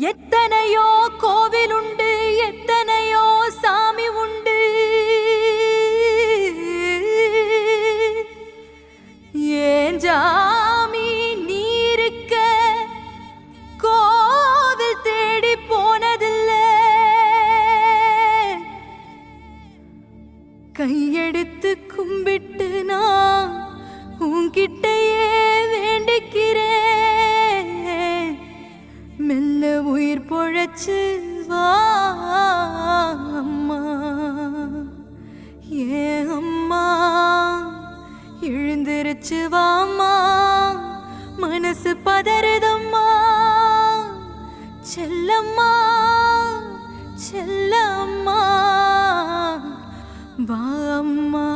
எத்தனையோ கோவில் உண்டு, எத்தனையோ சாமி உண்டு. ஏன் ஜாமி நீ இருக்க கோவில் தேடி போனதில்லை. கையெடுத்து கும்பிட்டு நான் உன்கிட்டயே வேண்டிக்கிறேன். மெல்ல உயிர் பொழைச்சு வா அம்மா, ஏன் அம்மா எழுந்திருச்சு வாம்மா. மனசு பதறுதம்மா, செல்லம்மா செல்லம்மா வா அம்மா.